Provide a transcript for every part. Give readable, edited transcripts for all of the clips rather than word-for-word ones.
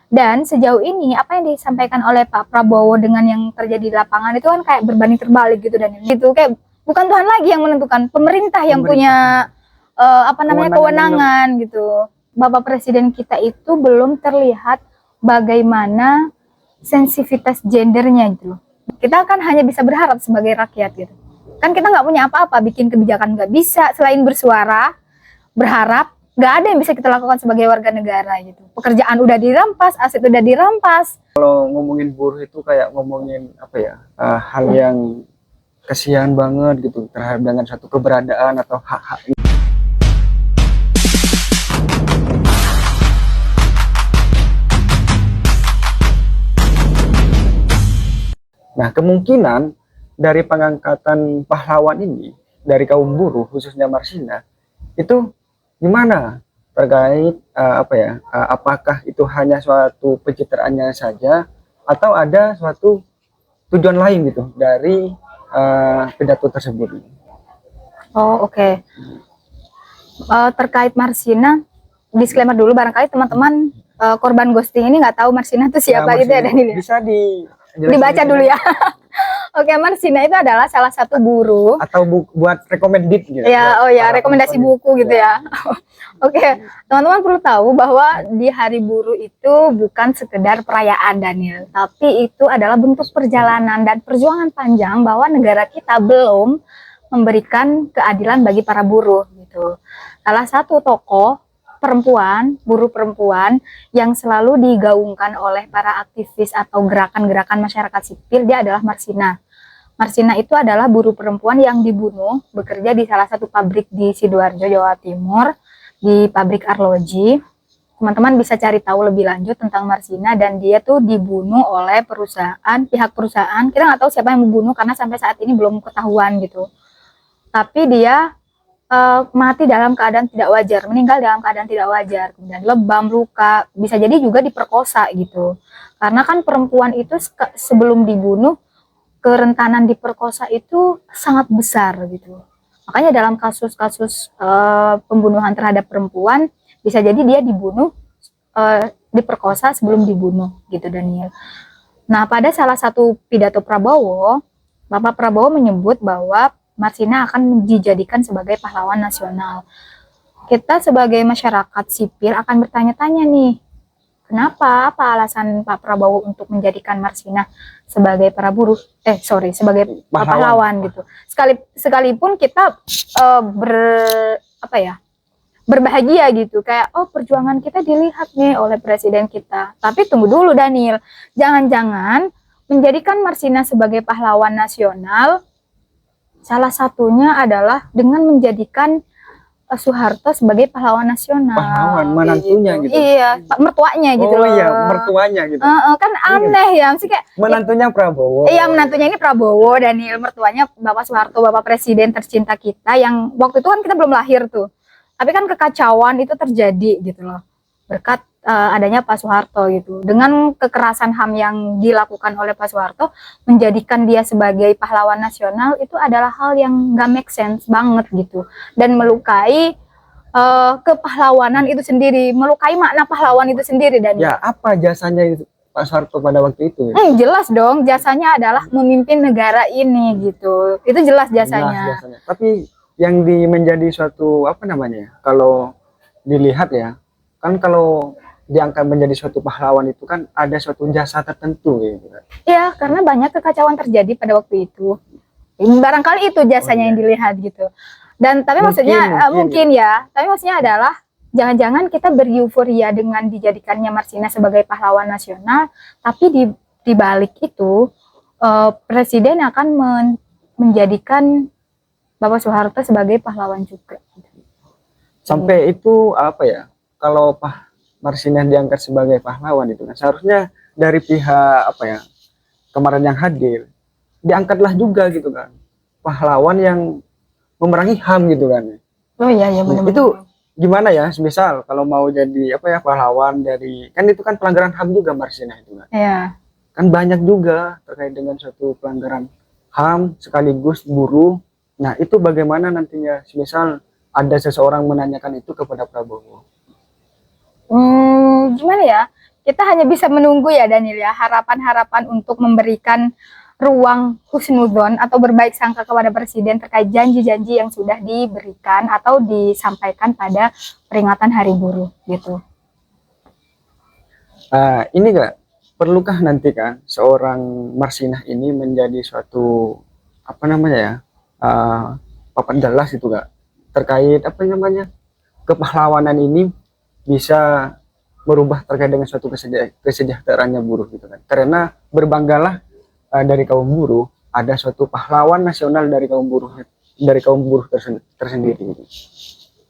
Dan sejauh ini apa yang disampaikan oleh Pak Prabowo dengan yang terjadi di lapangan itu kan kayak berbanding terbalik gitu, dan itu kayak bukan Tuhan lagi yang menentukan, pemerintah yang punya kewenangan gitu. Bapak Presiden kita itu belum terlihat bagaimana sensitivitas gendernya gitu loh. Kita kan hanya bisa berharap sebagai rakyat gitu. Kan kita nggak punya apa-apa, bikin kebijakan nggak bisa selain bersuara, berharap. Nggak ada yang bisa kita lakukan sebagai warga negara gitu. Pekerjaan udah dirampas, aset udah dirampas. Kalau ngomongin buruh itu kayak ngomongin apa ya, hal yang kasihan banget gitu terhadap dengan satu keberadaan atau hak-hak. Nah, kemungkinan dari pengangkatan pahlawan ini dari kaum buruh khususnya Marsina itu gimana terkait apakah itu hanya suatu pencitraannya saja atau ada suatu tujuan lain gitu dari pidato tersebut? Oh, oke. Terkait Marsina, disclaimer dulu, barangkali teman-teman korban ghosting ini nggak tahu Marsina itu siapa gitu ya, Daniel. Bisa dibaca dulu ya. Oke, Marsina itu adalah salah satu buruh atau buat recommended gitu. Ya, oh ya, rekomendasi buku gitu ya. Oke, teman-teman perlu tahu bahwa di Hari Buruh itu bukan sekedar perayaan, Daniel, tapi itu adalah bentuk perjalanan dan perjuangan panjang bahwa negara kita belum memberikan keadilan bagi para buruh gitu. Salah satu tokoh perempuan, buruh perempuan yang selalu digaungkan oleh para aktivis atau gerakan-gerakan masyarakat sipil, dia adalah Marsina. Marsina itu adalah buruh perempuan yang dibunuh bekerja di salah satu pabrik di Sidoarjo, Jawa Timur, di pabrik arloji. Teman-teman bisa cari tahu lebih lanjut tentang Marsina, dan dia tuh dibunuh oleh pihak perusahaan. Kita nggak tahu siapa yang membunuh karena sampai saat ini belum ketahuan gitu. Tapi dia mati dalam keadaan tidak wajar, meninggal dalam keadaan tidak wajar, kemudian lebam, luka, bisa jadi juga diperkosa gitu. Karena kan perempuan itu sebelum dibunuh, kerentanan diperkosa itu sangat besar gitu. Makanya dalam kasus-kasus pembunuhan terhadap perempuan, bisa jadi dia dibunuh, diperkosa sebelum dibunuh gitu, Daniel. Nah, pada salah satu pidato Prabowo, Bapak Prabowo menyebut bahwa Marsina akan dijadikan sebagai pahlawan nasional. Kita sebagai masyarakat sipil akan bertanya-tanya nih, kenapa, apa alasan Pak Prabowo untuk menjadikan Marsina sebagai sebagai pahlawan gitu. Sekalipun kita berbahagia gitu, kayak perjuangan kita dilihat nih oleh presiden kita. Tapi tunggu dulu, Daniel, jangan-jangan menjadikan Marsina sebagai pahlawan nasional salah satunya adalah dengan menjadikan Soeharto sebagai pahlawan nasional. Pahlawan, menantunya gitu. Iya, mertuanya gitu loh. Oh iya, mertuanya gitu. Kan aneh ya, mesti kayak menantunya Prabowo. Iya, menantunya ini Prabowo, Daniel, mertuanya Bapak Soeharto, Bapak Presiden tercinta kita yang waktu itu kan kita belum lahir tuh. Tapi kan kekacauan itu terjadi gitu loh. Berkat adanya Pak Soeharto gitu. Dengan kekerasan HAM yang dilakukan oleh Pak Soeharto, menjadikan dia sebagai pahlawan nasional itu adalah hal yang gak make sense banget gitu. Dan melukai kepahlawanan itu sendiri, melukai makna pahlawan itu sendiri. Dan ya, apa jasanya itu Pak Soeharto pada waktu itu? Jelas dong, jasanya adalah memimpin negara ini gitu. Itu jelas jasanya. Tapi yang menjadi suatu kalau dilihat ya, kan kalau diangkat menjadi suatu pahlawan itu kan ada suatu jasa tertentu gitu kan. Iya, karena banyak kekacauan terjadi pada waktu itu. Barangkali itu jasanya yang dilihat gitu. Dan tapi mungkin ya, tapi maksudnya adalah jangan-jangan kita bereuforia dengan dijadikannya Marsina sebagai pahlawan nasional, tapi di balik itu presiden akan menjadikan Bapak Soeharto sebagai pahlawan juga. Sampai itu kalau Pak Marsina diangkat sebagai pahlawan itu kan seharusnya dari pihak kemarin yang hadir diangkatlah juga gitu kan pahlawan yang memerangi HAM gitu kan. Oh iya benar-benar. Itu gimana ya, misal kalau mau jadi pahlawan dari, kan itu kan pelanggaran HAM juga Marsina itu kan. Iya. Kan banyak juga terkait dengan suatu pelanggaran HAM sekaligus buruh. Nah, itu bagaimana nantinya misal ada seseorang menanyakan itu kepada Prabowo? Gimana ya, kita hanya bisa menunggu ya Daniel ya, harapan-harapan untuk memberikan ruang husnuzon atau berbaik sangka kepada Presiden terkait janji-janji yang sudah diberikan atau disampaikan pada peringatan Hari Buruh gitu. Ini Kak, perlukah nanti kan seorang Marsinah ini menjadi suatu apa namanya ya, papan jelas itu Kak, terkait apa namanya, kepahlawanan ini bisa merubah terkait dengan suatu kesejahteraannya buruh gitu kan. Karena berbanggalah dari kaum buruh ada suatu pahlawan nasional dari kaum buruh tersendiri gitu.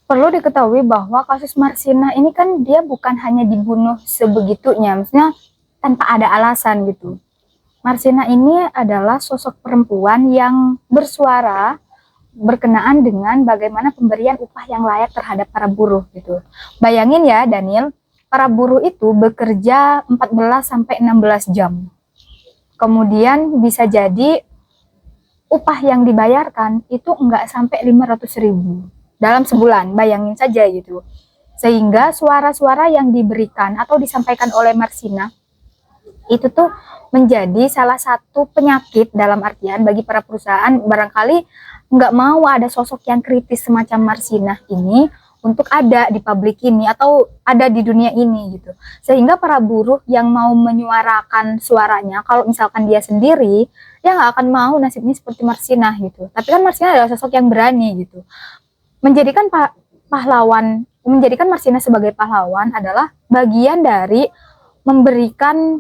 Perlu diketahui bahwa kasus Marsinah ini kan dia bukan hanya dibunuh sebegitunya, maksudnya tanpa ada alasan gitu. Marsinah ini adalah sosok perempuan yang bersuara berkenaan dengan bagaimana pemberian upah yang layak terhadap para buruh gitu. Bayangin ya Daniel, para buruh itu bekerja 14 sampai 16 jam. Kemudian bisa jadi upah yang dibayarkan itu enggak sampai 500.000 dalam sebulan, bayangin saja gitu. Sehingga suara-suara yang diberikan atau disampaikan oleh Marsinah itu tuh menjadi salah satu penyakit dalam artian bagi para perusahaan barangkali nggak mau ada sosok yang kritis semacam Marsinah ini untuk ada di publik ini atau ada di dunia ini gitu. Sehingga para buruh yang mau menyuarakan suaranya, kalau misalkan dia sendiri, dia nggak akan mau nasibnya seperti Marsinah gitu. Tapi kan Marsinah adalah sosok yang berani gitu. Menjadikan menjadikan Marsinah sebagai pahlawan adalah bagian dari memberikan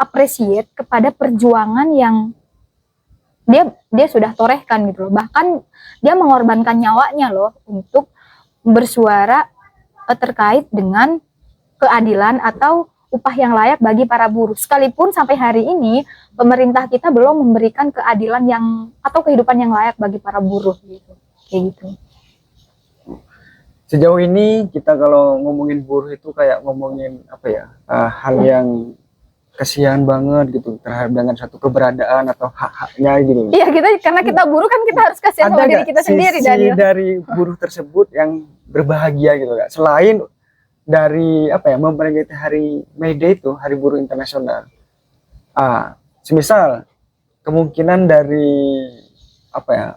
appreciate kepada perjuangan yang dia sudah torehkan gitu loh. Bahkan dia mengorbankan nyawanya loh untuk bersuara terkait dengan keadilan atau upah yang layak bagi para buruh. Sekalipun sampai hari ini pemerintah kita belum memberikan keadilan yang atau kehidupan yang layak bagi para buruh gitu. Kayak gitu. Sejauh ini kita kalau ngomongin buruh itu kayak ngomongin apa ya, hal yang kasihan banget gitu terhadap dengan satu keberadaan atau hak-haknya gitu. Iya, karena kita buruh kan kita harus kasihan sama diri kita sendiri Daniel. Dari buruh tersebut yang berbahagia gitu Kak. Selain dari apa ya, memperingati hari May Day itu, Hari Buruh Internasional. Semisal kemungkinan dari apa ya,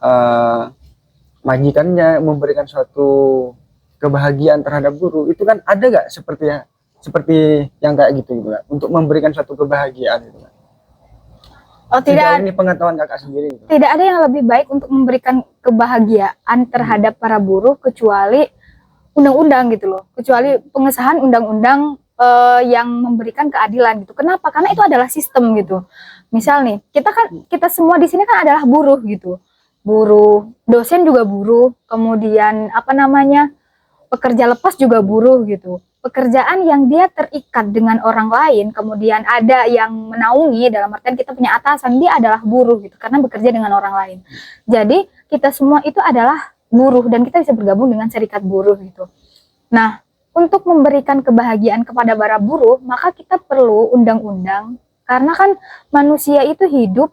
majikannya memberikan suatu kebahagiaan terhadap buruh, itu kan ada gak seperti yang kayak gitu Kak, untuk memberikan suatu kebahagiaan gitu Kak. Oh, tidak. Ini pengetahuan Kakak sendiri gitu. Tidak ada yang lebih baik untuk memberikan kebahagiaan terhadap para buruh kecuali undang-undang gitu loh. Kecuali pengesahan undang-undang yang memberikan keadilan gitu. Kenapa? Karena itu adalah sistem gitu. Misal nih, kita semua di sini kan adalah buruh gitu. Buruh, dosen juga buruh, kemudian apa namanya? Pekerja lepas juga buruh gitu. Pekerjaan yang dia terikat dengan orang lain, kemudian ada yang menaungi, dalam artian kita punya atasan, dia adalah buruh gitu, karena bekerja dengan orang lain. Jadi kita semua itu adalah buruh dan kita bisa bergabung dengan serikat buruh gitu. Nah, untuk memberikan kebahagiaan kepada para buruh, maka kita perlu undang-undang, karena kan manusia itu hidup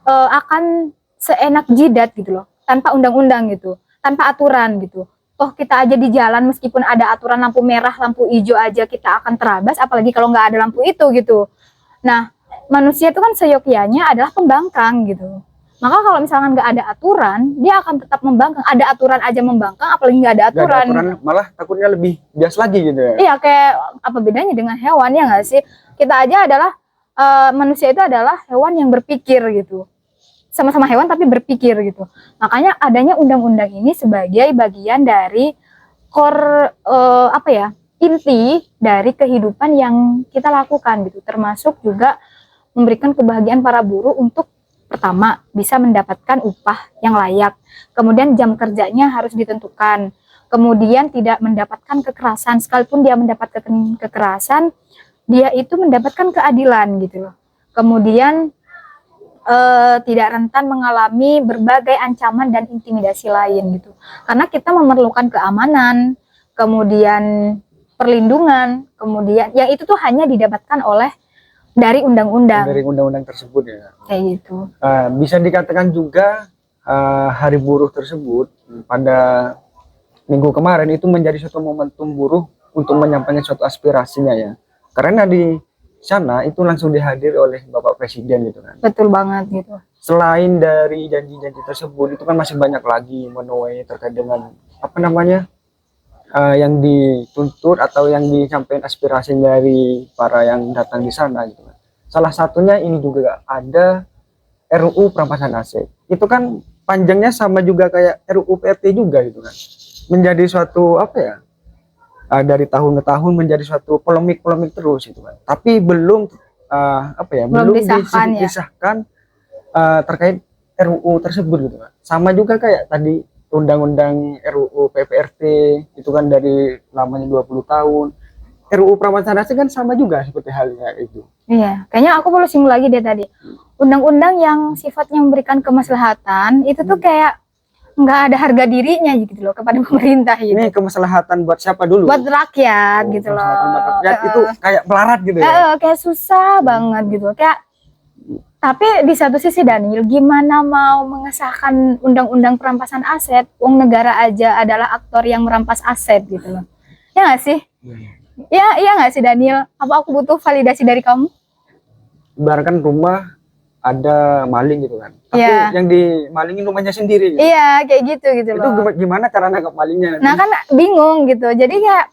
akan seenak jidat gitu loh, tanpa undang-undang gitu, tanpa aturan gitu. Oh, kita aja di jalan meskipun ada aturan lampu merah, lampu hijau aja kita akan terabas, apalagi kalau nggak ada lampu itu gitu. Nah, manusia itu kan seyogyanya adalah pembangkang gitu. Maka kalau misalkan nggak ada aturan, dia akan tetap membangkang. Ada aturan aja membangkang, apalagi nggak ada aturan. Gak ada aturan, malah takutnya lebih bias lagi gitu ya. Iya, kayak apa bedanya dengan hewan ya nggak sih? Kita aja adalah manusia itu adalah hewan yang berpikir gitu. Sama-sama hewan tapi berpikir gitu. Makanya adanya undang-undang ini sebagai bagian dari inti dari kehidupan yang kita lakukan gitu. Termasuk juga memberikan kebahagiaan para buruh untuk pertama bisa mendapatkan upah yang layak. Kemudian jam kerjanya harus ditentukan. Kemudian tidak mendapatkan kekerasan, sekalipun dia mendapatkan kekerasan, dia itu mendapatkan keadilan gitu loh. Kemudian tidak rentan mengalami berbagai ancaman dan intimidasi lain gitu. Karena kita memerlukan keamanan, kemudian perlindungan, kemudian yang itu tuh hanya didapatkan oleh dari undang-undang. Dari undang-undang tersebut ya. Kayak gitu. Bisa dikatakan juga Hari Buruh tersebut pada minggu kemarin itu menjadi suatu momentum buruh untuk menyampaikan suatu aspirasinya ya. Karena di sana itu langsung dihadiri oleh Bapak Presiden gitu kan. Betul banget gitu. Selain dari janji-janji tersebut, itu kan masih banyak lagi menuai terkait dengan apa namanya yang dituntut atau yang disampaikan aspirasi dari para yang datang di sana gitu kan. Salah satunya ini juga ada RUU perampasan aset. Itu kan panjangnya sama juga kayak RUU PRT juga gitu kan. Menjadi suatu apa ya? Dari tahun ke tahun menjadi suatu polemik-polemik terus gitu kan. Tapi belum apa ya? Belum Disahkan ya. disahkan terkait RUU tersebut gitu kan. Sama juga kayak tadi undang-undang RUU PPRT itu kan dari lamanya 20 tahun. RUU perampasan aset kan sama juga seperti halnya itu. Iya, kayaknya aku perlu singgung lagi deh tadi. Undang-undang yang sifatnya memberikan kemaslahatan itu tuh kayak nggak ada harga dirinya gitu loh kepada pemerintah gitu. Ini kemaslahatan buat siapa dulu? Buat rakyat gitu loh. Kemaslahatan buat rakyat itu kayak melarat gitu ya. Kayak susah banget gitu. Kayak tapi di satu sisi Daniel, gimana mau mengesahkan undang-undang perampasan aset? Wong negara aja adalah aktor yang merampas aset gitu loh. Ya nggak sih? Ya, iya nggak sih Daniel? Apa aku butuh validasi dari kamu? Ibaratkan rumah ada maling gitu kan. Tapi yang dimalingin rumahnya sendiri. Gitu. Iya, kayak gitu Itu loh. gimana cara nangkap malingnya? Nah kan bingung gitu. Jadi kayak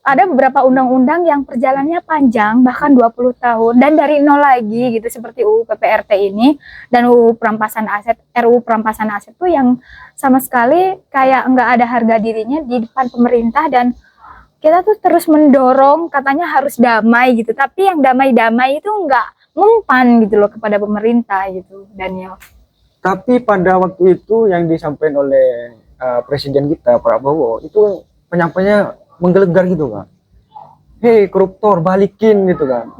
ada beberapa undang-undang yang perjalanannya panjang, bahkan 20 tahun dan dari nol lagi gitu, seperti UU PPRT ini dan UU perampasan aset, RUU perampasan aset tuh yang sama sekali kayak nggak ada harga dirinya di depan pemerintah, dan kita tuh terus mendorong katanya harus damai gitu, tapi yang damai-damai itu nggak mempan gitu loh kepada pemerintah gitu, Daniel. Tapi pada waktu itu yang disampaikan oleh Presiden kita Prabowo itu penyampainya menggelegar gitu kan. Hei koruptor balikin gitu kan.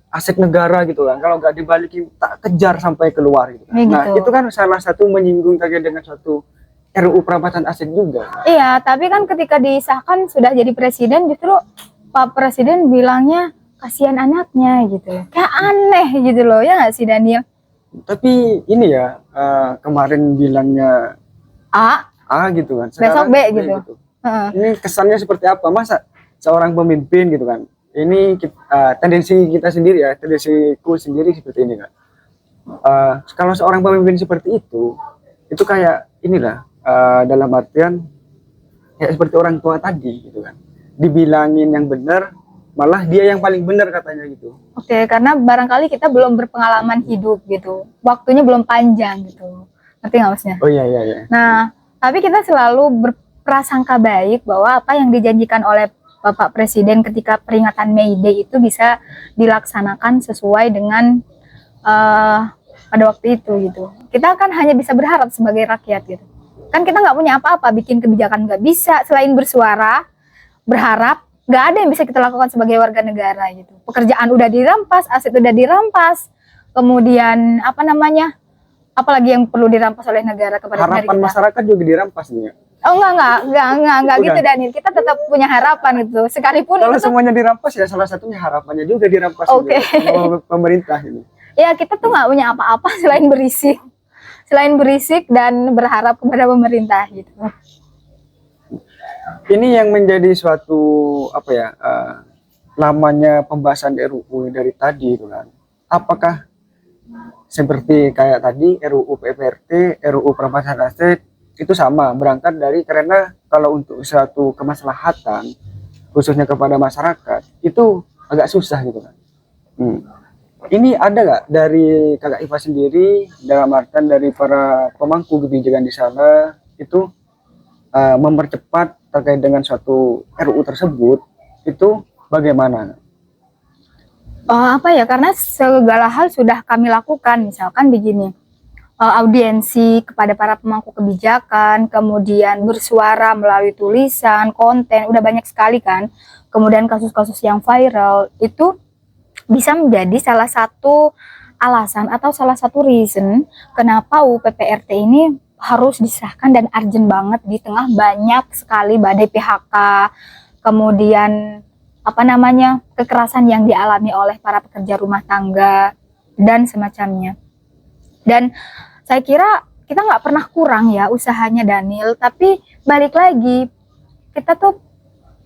Aset negara gitu kan. Kalau nggak dibalikin tak kejar sampai keluar gitu kan. Nah itu kan salah satu menyinggung terkait dengan suatu RUU perampasan aset juga. Iya, tapi kan ketika disahkan sudah jadi presiden, justru Pak Presiden bilangnya kasihan anaknya gitu. Kayak aneh gitu loh, ya nggak sih Daniel? Tapi ini ya kemarin bilangnya A gitu kan. Sekarang besok B gitu. Ini kesannya seperti apa? Masa seorang pemimpin gitu kan? Ini tendensi kita sendiri ya, tendensiku sendiri seperti ini kan. Kalau seorang pemimpin seperti itu kayak inilah dalam artian kayak seperti orang tua tadi gitu kan. Dibilangin yang benar, malah dia yang paling benar katanya gitu. Oke, karena barangkali kita belum berpengalaman hidup gitu, waktunya belum panjang gitu. Ngerti nggak maksudnya? Oh iya. Nah, tapi kita selalu berprasangka baik bahwa apa yang dijanjikan oleh Bapak Presiden ketika peringatan May Day itu bisa dilaksanakan sesuai dengan pada waktu itu gitu. Kita kan hanya bisa berharap sebagai rakyat gitu. Kan kita nggak punya apa-apa, bikin kebijakan nggak bisa, selain bersuara, berharap. Nggak ada yang bisa kita lakukan sebagai warga negara gitu. Pekerjaan udah dirampas, aset udah dirampas, kemudian apa namanya, apalagi yang perlu dirampas oleh negara kepada harapan kita. Masyarakat juga dirampas nih. Oh enggak gitu Daniel. Kita tetap punya harapan gitu. Sekalipun kalau itu semuanya dirampas ya salah satunya harapannya juga dirampas oleh pemerintah ini. Ya kita tuh nggak punya apa-apa selain berisik dan berharap kepada pemerintah gitu. Ini yang menjadi suatu apa ya lamanya pembahasan RUU dari tadi itu kan. Apakah seperti kayak tadi RUU PPRT, RUU perampasan aset itu sama berangkat dari karena kalau untuk suatu kemaslahatan khususnya kepada masyarakat itu agak susah gitu kan. Ini ada nggak dari Kakak Iva sendiri dalam artian dari para pemangku kebijakan di sana itu mempercepat terkait dengan suatu RUU tersebut itu bagaimana? Apa ya, karena segala hal sudah kami lakukan, misalkan begini, audiensi kepada para pemangku kebijakan, kemudian bersuara melalui tulisan, konten, udah banyak sekali kan, kemudian kasus-kasus yang viral, itu bisa menjadi salah satu alasan atau salah satu reason kenapa UU PPRT ini harus disahkan dan urgent banget di tengah banyak sekali badai PHK, kemudian apa namanya kekerasan yang dialami oleh para pekerja rumah tangga dan semacamnya. Dan saya kira kita nggak pernah kurang ya usahanya Daniel, tapi balik lagi kita tuh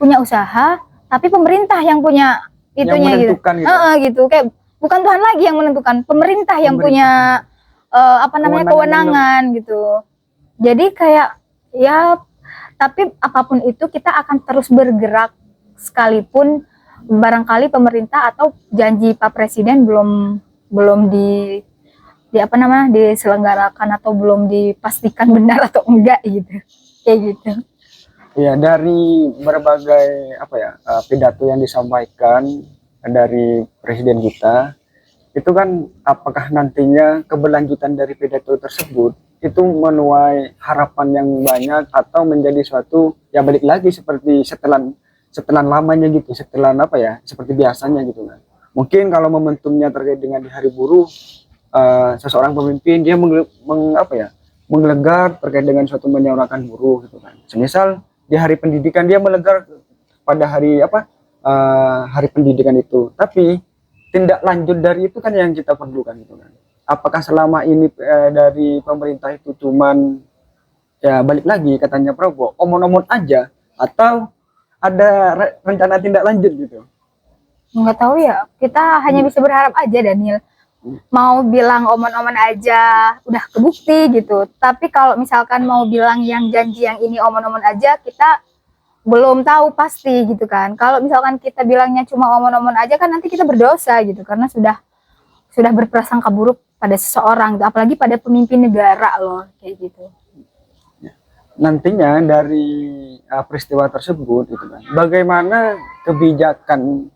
punya usaha, tapi pemerintah yang punya itunya gitu. menentukan gitu. Gitu kayak bukan Tuhan lagi yang menentukan, pemerintah yang punya apa namanya kewenangan gitu. Jadi kayak ya, tapi apapun itu kita akan terus bergerak sekalipun barangkali pemerintah atau janji Pak Presiden belum di apa namanya diselenggarakan atau belum dipastikan benar atau enggak gitu. Kayak gitu. Ya, dari berbagai apa ya pidato yang disampaikan dari presiden kita, itu kan apakah nantinya keberlanjutan dari pidato tersebut itu menuai harapan yang banyak atau menjadi suatu ya balik lagi seperti setelan lamanya gitu, setelan apa ya seperti biasanya gitu kan. Mungkin kalau momentumnya terkait dengan di hari buruh, seseorang pemimpin dia menggelegar terkait dengan suatu menyuarakan buruh gitu kan. Semisal di hari pendidikan dia melegar pada hari hari pendidikan itu, tapi tindak lanjut dari itu kan yang kita perlukan gitu kan. Apakah selama ini dari pemerintah itu cuman ya balik lagi katanya Prabowo omong-omong aja atau ada rencana tindak lanjut gitu? Nggak tahu ya, kita hanya bisa berharap aja Daniel. Mau bilang omong-omong aja udah kebukti gitu, tapi kalau misalkan mau bilang yang janji yang ini omong-omong aja, kita belum tahu pasti gitu kan. Kalau misalkan kita bilangnya cuma omong-omong aja kan nanti kita berdosa gitu, karena sudah berprasangka buruk pada seseorang, apalagi pada pemimpin negara loh kayak gitu. Nantinya dari peristiwa tersebut gitu kan, bagaimana kebijakan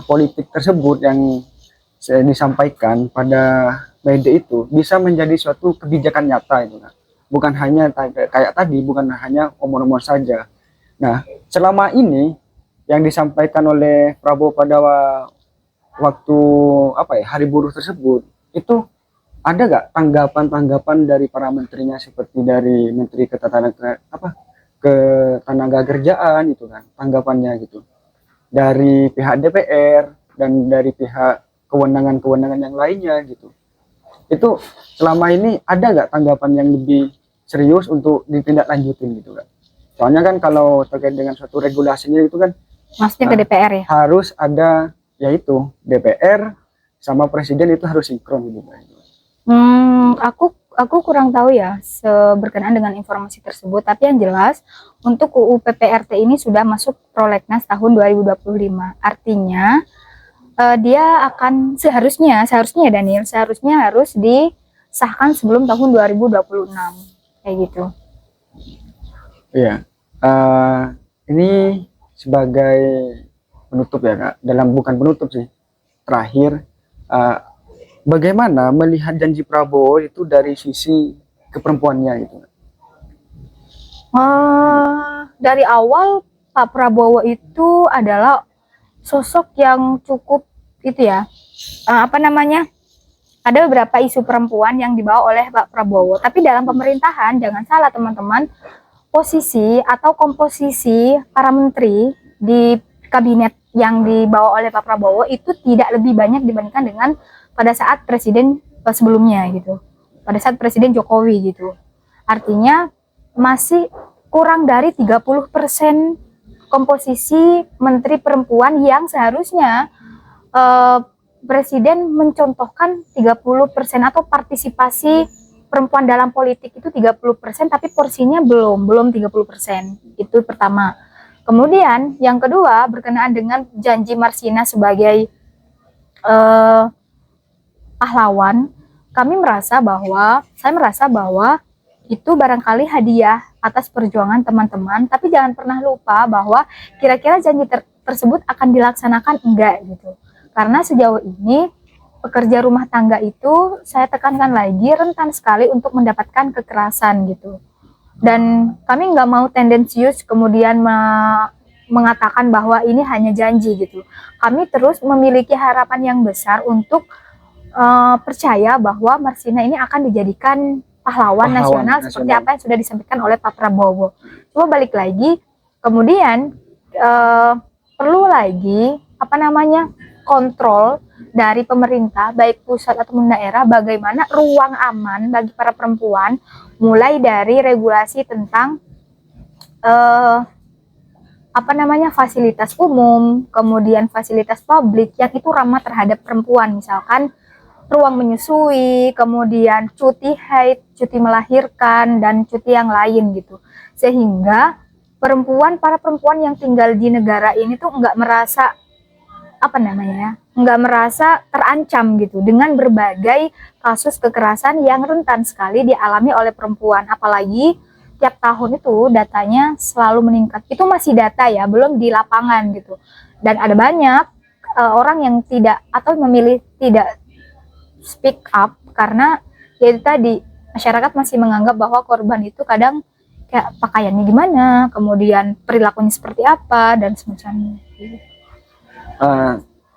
politik tersebut yang saya disampaikan pada media itu bisa menjadi suatu kebijakan nyata itu kan, bukan hanya kayak tadi, bukan hanya omong-omong saja. Nah, selama ini yang disampaikan oleh Prabowo pada waktu hari buruh tersebut itu ada gak tanggapan-tanggapan dari para menterinya, seperti dari Menteri Ketenagakerjaan itu kan, tanggapannya gitu dari pihak DPR dan dari pihak kewenangan-kewenangan yang lainnya gitu. Itu selama ini ada nggak tanggapan yang lebih serius untuk ditindaklanjutin gitu kan? Soalnya kan kalau terkait dengan suatu regulasinya itu kan maksudnya ke DPR ya? Harus ada, yaitu DPR sama presiden itu harus sinkron gitu kan. Aku kurang tahu ya berkenaan dengan informasi tersebut, tapi yang jelas untuk UU PPRT ini sudah masuk prolegnas tahun 2025. Artinya dia akan seharusnya Daniel harus disahkan sebelum tahun 2026 kayak gitu. Iya. Ini sebagai penutup ya Kak, bukan penutup sih, terakhir, bagaimana melihat janji Prabowo itu dari sisi keperempuannya gitu? Dari awal Pak Prabowo itu adalah sosok yang cukup itu ya, ada beberapa isu perempuan yang dibawa oleh Pak Prabowo, tapi dalam pemerintahan jangan salah teman-teman, posisi atau komposisi para menteri di kabinet yang dibawa oleh Pak Prabowo itu tidak lebih banyak dibandingkan dengan pada saat presiden sebelumnya gitu, pada saat Presiden Jokowi gitu. Artinya masih kurang dari 30% komposisi menteri perempuan yang seharusnya Presiden mencontohkan 30% atau partisipasi perempuan dalam politik itu 30%, tapi porsinya belum 30%. Itu pertama. Kemudian yang kedua berkenaan dengan janji Marsina sebagai pahlawan, saya merasa bahwa itu barangkali hadiah atas perjuangan teman-teman, tapi jangan pernah lupa bahwa kira-kira janji tersebut akan dilaksanakan enggak gitu. Karena sejauh ini pekerja rumah tangga itu saya tekankan lagi rentan sekali untuk mendapatkan kekerasan gitu. Dan kami nggak mau tendensius kemudian mengatakan bahwa ini hanya janji gitu. Kami terus memiliki harapan yang besar untuk percaya bahwa Marsina ini akan dijadikan pahlawan nasional seperti apa yang sudah disampaikan oleh Pak Prabowo. Cuma balik lagi, kemudian perlu lagi kontrol dari pemerintah baik pusat ataupun daerah, bagaimana ruang aman bagi para perempuan, mulai dari regulasi tentang fasilitas umum, kemudian fasilitas publik yang itu ramah terhadap perempuan, misalkan ruang menyusui, kemudian cuti haid, cuti melahirkan, dan cuti yang lain gitu. Sehingga para perempuan yang tinggal di negara ini tuh nggak merasa nggak merasa terancam gitu dengan berbagai kasus kekerasan yang rentan sekali dialami oleh perempuan. Apalagi tiap tahun itu datanya selalu meningkat. Itu masih data ya, belum di lapangan gitu. Dan ada banyak orang yang tidak atau memilih tidak speak up karena ya itu tadi, masyarakat masih menganggap bahwa korban itu kadang kayak pakaiannya gimana, kemudian perilakunya seperti apa dan semacamnya.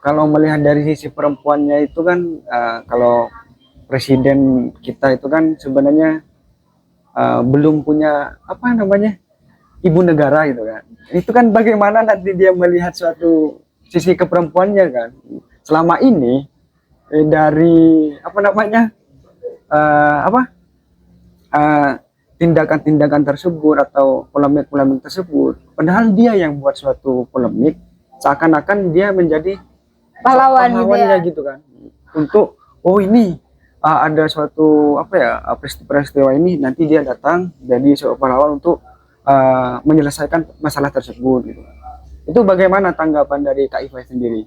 Kalau melihat dari sisi perempuannya itu kan, kalau presiden kita itu kan sebenarnya belum punya ibu negara gitu kan. Itu kan bagaimana nanti dia melihat suatu sisi keperempuannya kan. Selama ini dari tindakan-tindakan tersebut atau polemik-polemik tersebut, padahal dia yang buat suatu polemik, seakan-akan dia menjadi pahlawannya gitu kan. Untuk ini ada suatu peristiwa ini, nanti dia datang jadi seorang pahlawan untuk menyelesaikan masalah tersebut gitu. Itu bagaimana tanggapan dari Kak Iva sendiri?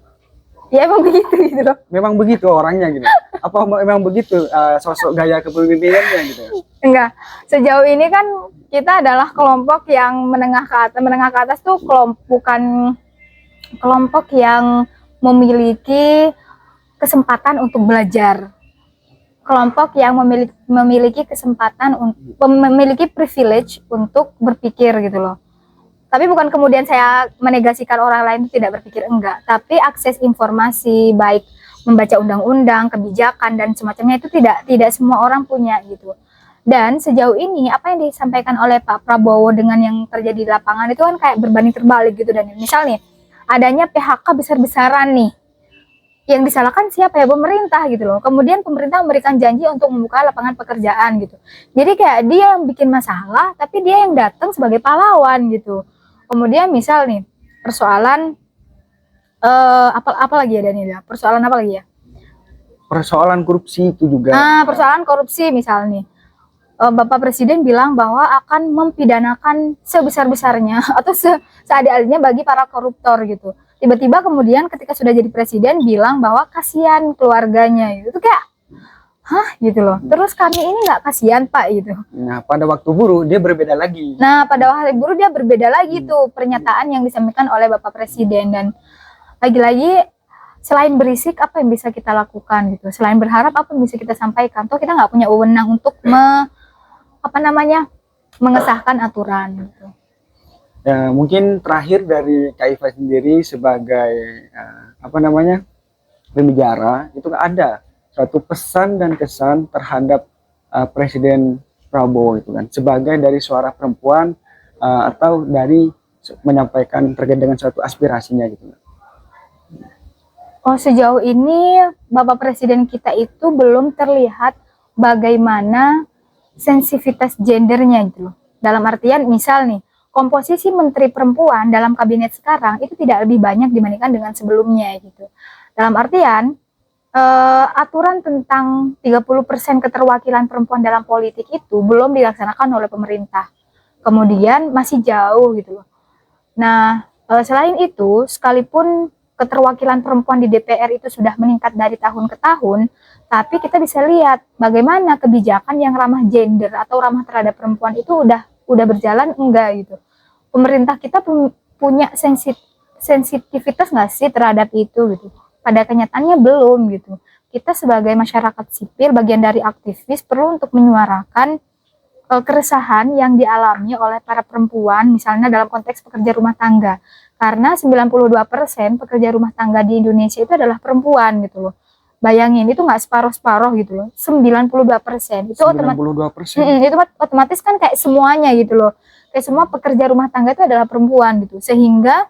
Ya emang begitu gitu loh. Memang begitu orangnya gitu. Apa memang begitu sosok gaya kepemimpinannya gitu? Enggak. Sejauh ini kan kita adalah kelompok yang menengah ke atas tuh bukan kelompok yang memiliki kesempatan untuk belajar. Kelompok yang memiliki kesempatan memiliki privilege untuk berpikir gitu loh. Tapi bukan kemudian saya menegasikan orang lain itu tidak berpikir, enggak. Tapi akses informasi, baik membaca undang-undang, kebijakan, dan semacamnya itu tidak semua orang punya gitu. Dan sejauh ini apa yang disampaikan oleh Pak Prabowo dengan yang terjadi di lapangan itu kan kayak berbanding terbalik gitu. Dan misal nih, adanya PHK besar-besaran nih. Yang disalahkan siapa ya? Pemerintah gitu loh. Kemudian pemerintah memberikan janji untuk membuka lapangan pekerjaan gitu. Jadi kayak dia yang bikin masalah, tapi dia yang datang sebagai pahlawan gitu. Kemudian misal nih persoalan apa lagi ya Daniel? Persoalan apa lagi ya? Persoalan korupsi itu juga. Persoalan korupsi misal nih. Bapak Presiden bilang bahwa akan mempidanakan sebesar-besarnya atau seadil-adilnya bagi para koruptor gitu. Tiba-tiba kemudian ketika sudah jadi presiden bilang bahwa kasihan keluarganya gitu. Itu kayak gitu loh. Terus kami ini nggak kasihan Pak gitu. Nah pada waktu buruh dia berbeda lagi. Tuh pernyataan yang disampaikan oleh Bapak Presiden. Dan lagi-lagi selain berisik apa yang bisa kita lakukan gitu. Selain berharap apa yang bisa kita sampaikan. Toh kita nggak punya wewenang untuk mengesahkan aturan gitu. Ya, mungkin terakhir dari Kak Iva sendiri sebagai pembicara itu ada suatu pesan dan kesan terhadap Presiden Prabowo itu kan sebagai dari suara perempuan atau dari menyampaikan terkait dengan suatu aspirasinya gitu. Sejauh ini Bapak Presiden kita itu belum terlihat bagaimana sensitivitas gendernya gitu loh. Dalam artian misal nih, komposisi menteri perempuan dalam kabinet sekarang itu tidak lebih banyak dibandingkan dengan sebelumnya gitu. Dalam artian aturan tentang 30% keterwakilan perempuan dalam politik itu belum dilaksanakan oleh pemerintah. Kemudian masih jauh gitu loh. Nah, selain itu, sekalipun keterwakilan perempuan di DPR itu sudah meningkat dari tahun ke tahun, tapi kita bisa lihat bagaimana kebijakan yang ramah gender atau ramah terhadap perempuan itu udah berjalan enggak gitu. Pemerintah kita punya sensitivitas nggak sih terhadap itu gitu. Pada kenyataannya belum gitu. Kita sebagai masyarakat sipil, bagian dari aktivis, perlu untuk menyuarakan keresahan yang dialami oleh para perempuan, misalnya dalam konteks pekerja rumah tangga. Karena 92% pekerja rumah tangga di Indonesia itu adalah perempuan gitu loh. Bayangin, itu nggak separuh-separuh gitu loh. 92%. Itu 92%. Itu otomatis kan kayak semuanya gitu loh. Kayak semua pekerja rumah tangga itu adalah perempuan gitu. Sehingga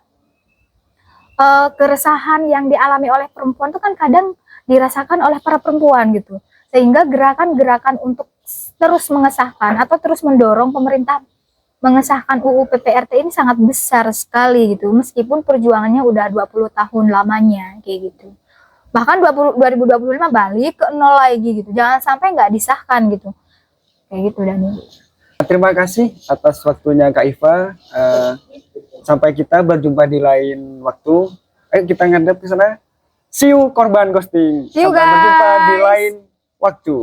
keresahan yang dialami oleh perempuan itu kan kadang dirasakan oleh para perempuan gitu. Sehingga gerakan-gerakan untuk terus mengesahkan atau terus mendorong pemerintah mengesahkan UU PPRT ini sangat besar sekali gitu. Meskipun perjuangannya udah 20 tahun lamanya kayak gitu. Bahkan 2025 balik ke nol lagi gitu. Jangan sampai nggak disahkan gitu. Kayak gitu Daniel. Terima kasih atas waktunya Kak Iva. Sampai kita berjumpa di lain waktu. Ayo kita ngadep ke sana. See you korban ghosting. See you, Sampai berjumpa di guys. lain waktu.